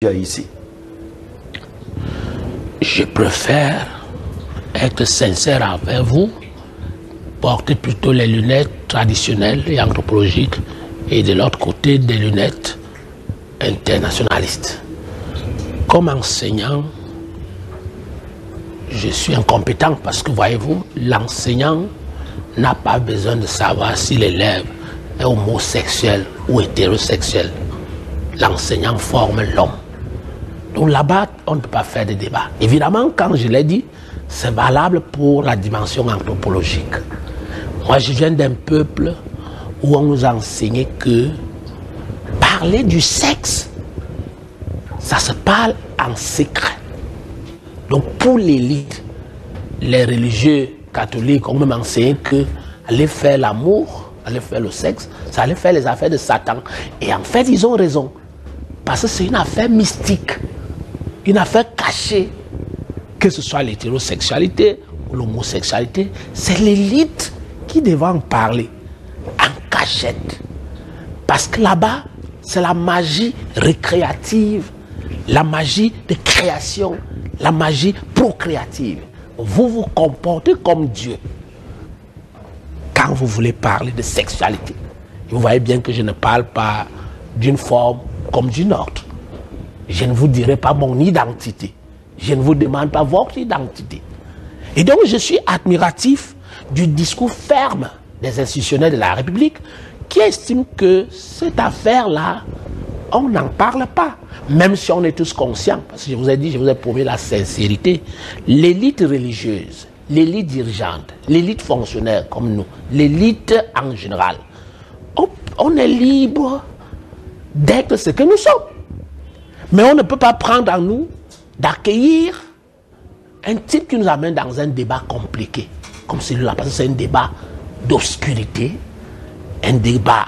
ici? Je préfère être sincère avec vous, porter plutôt les lunettes traditionnelles et anthropologiques et de l'autre côté des lunettes internationalistes. Comme enseignant, je suis incompétent parce que, voyez-vous, l'enseignant n'a pas besoin de savoir si l'élève est homosexuel ou hétérosexuel. L'enseignant forme l'homme. Donc là-bas, on ne peut pas faire de débat. Évidemment, quand je l'ai dit, c'est valable pour la dimension anthropologique. Moi, je viens d'un peuple où on nous a enseigné que parler du sexe, ça se parle en secret. Donc pour l'élite, les religieux catholiques ont même enseigné que aller faire l'amour, aller faire le sexe, ça allait faire les affaires de Satan. Et en fait, ils ont raison. Parce que c'est une affaire mystique, une affaire cachée. Que ce soit l'hétérosexualité ou l'homosexualité, c'est l'élite qui devrait en parler en cachette. Parce que là-bas, c'est la magie récréative, la magie de création, la magie procréative. Vous vous comportez comme Dieu quand vous voulez parler de sexualité. Et vous voyez bien que je ne parle pas d'une forme comme d'une autre. Je ne vous dirai pas mon identité. Je ne vous demande pas votre identité. Et donc je suis admiratif du discours ferme des institutionnels de la République qui estiment que cette affaire-là, on n'en parle pas. Même si on est tous conscients, parce que je vous ai dit, je vous ai promis la sincérité, l'élite religieuse, l'élite dirigeante, l'élite fonctionnaire comme nous, l'élite en général, on est libre d'être ce que nous sommes. Mais on ne peut pas prendre en nous d'accueillir un type qui nous amène dans un débat compliqué, comme celui-là, parce que c'est un débat d'obscurité, un débat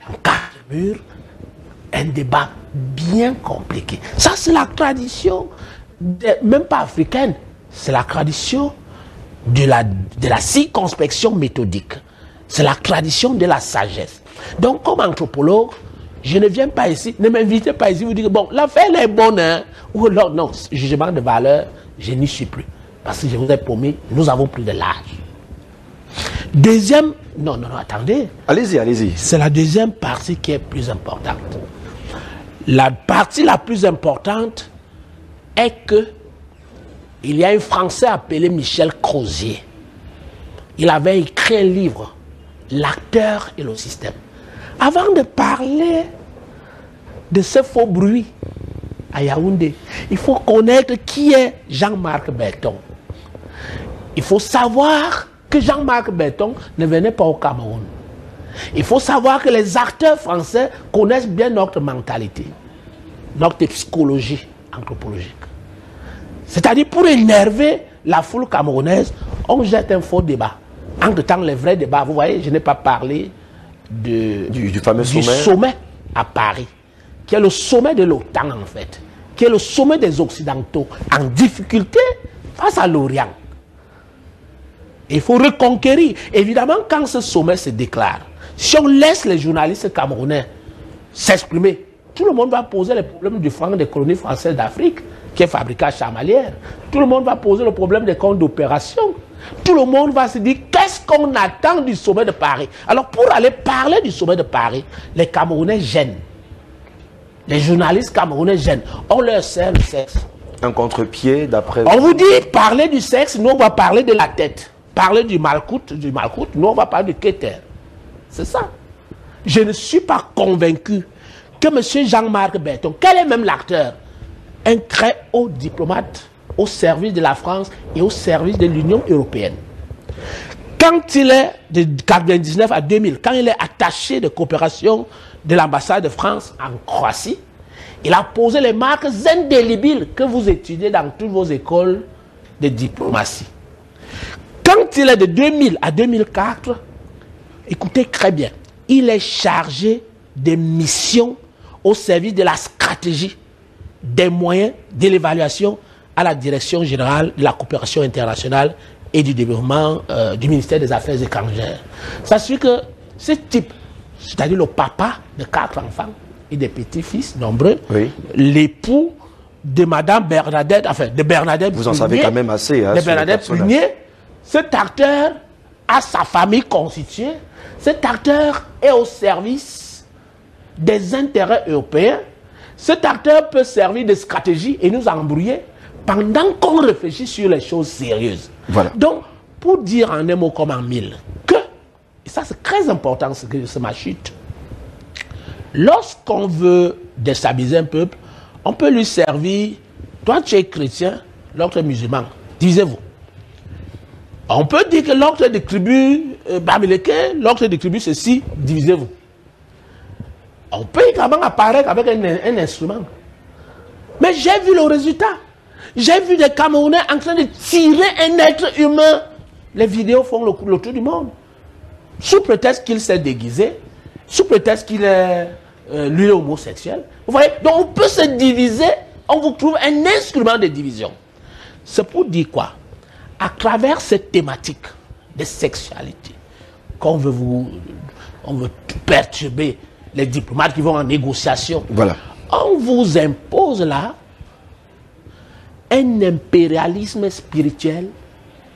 en quatre murs, un débat bien compliqué. Ça, c'est la tradition, même pas africaine, c'est la tradition de la circonspection méthodique. C'est la tradition de la sagesse. Donc, comme anthropologue, je ne viens pas ici, ne m'invitez pas ici, vous dites, bon, l'affaire est bonne, hein, ou alors, non, jugement de valeur, je n'y suis plus. Parce que je vous ai promis, nous avons pris de l'âge. Deuxième, non, attendez. Allez-y, allez-y. C'est la deuxième partie qui est plus importante. La partie la plus importante est que il y a un Français appelé Michel Crozier. Il avait écrit un livre, L'acteur et le système. Avant de parler de ce faux bruit à Yaoundé, il faut connaître qui est Jean-Marc Berton. Il faut savoir que Jean-Marc Berton ne venait pas au Cameroun. Il faut savoir que les acteurs français connaissent bien notre mentalité, notre psychologie anthropologique. C'est-à-dire, pour énerver la foule camerounaise, on jette un faux débat. Entre-temps, les vrais débats, vous voyez, je n'ai pas parlé du fameux sommet à Paris, qui est le sommet de l'OTAN en fait, qui est le sommet des Occidentaux en difficulté face à l'Orient. Il faut reconquérir. Évidemment, quand ce sommet se déclare, si on laisse les journalistes camerounais s'exprimer, tout le monde va poser le problème du franc des colonies françaises d'Afrique, qui est fabriqué à Chamalières. Tout le monde va poser le problème des comptes d'opération. Tout le monde va se dire, qu'est-ce qu'on attend du sommet de Paris? Alors, pour aller parler du sommet de Paris, les Camerounais gênent. Les journalistes camerounais gênent. On leur sert le sexe. Un contre-pied, d'après vous. On vous dit, parler du sexe, nous on va parler de la tête. Parler du malcoute, nous on va parler du Keter. C'est ça. Je ne suis pas convaincu que M. Jean-Marc Berton, quel est même l'acteur, un très haut diplomate au service de la France et au service de l'Union européenne. Quand il est de 1999 à 2000, quand il est attaché de coopération de l'ambassade de France en Croatie, il a posé les marques indélébiles que vous étudiez dans toutes vos écoles de diplomatie. Quand il est de 2000 à 2004, écoutez très bien, il est chargé de missions au service de la stratégie, des moyens, de l'évaluation à la direction générale de la coopération internationale et du développement du ministère des Affaires étrangères. Ça suffit que ce type, c'est-à-dire le papa de 4 enfants, et des petits-fils nombreux. Oui. L'époux de Madame Bernadette, enfin de Bernadette Vous en savez quand même assez. Hein, de Bernadette Prunier. Cet acteur a sa famille constituée. Cet acteur est au service des intérêts européens. Cet acteur peut servir de stratégie et nous embrouiller pendant qu'on réfléchit sur les choses sérieuses. Voilà. Donc, pour dire en un mot comme en mille, que, et ça c'est très important, c'est ma chute, lorsqu'on veut déstabiliser un peuple, on peut lui servir, toi tu es chrétien, l'autre est musulman, divisez-vous. On peut dire que l'autre est de tribu bamileke, l'autre est de tribu ceci, divisez-vous. On peut également apparaître avec un instrument. Mais j'ai vu le résultat. J'ai vu des Camerounais en train de tirer un être humain. Les vidéos font le tour du monde. Sous prétexte qu'il s'est déguisé, sous prétexte qu'il est lui homosexuel. Vous voyez? Donc on peut se diviser, on vous trouve un instrument de division. C'est pour dire quoi? À travers cette thématique de sexualité, qu'on veut on veut perturber les diplomates qui vont en négociation. Voilà. On vous impose là un impérialisme spirituel,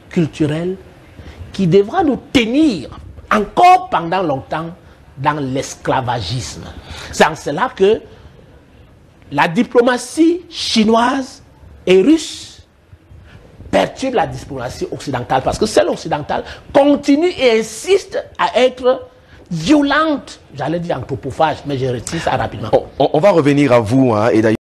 culturel, qui devra nous tenir encore pendant longtemps dans l'esclavagisme. C'est en cela que la diplomatie chinoise et russe perturbe la diplomatie occidentale, parce que celle occidentale continue et insiste à être violente, j'allais dire anthropophage, mais je retire ça rapidement. On va revenir à vous, hein, et d'ailleurs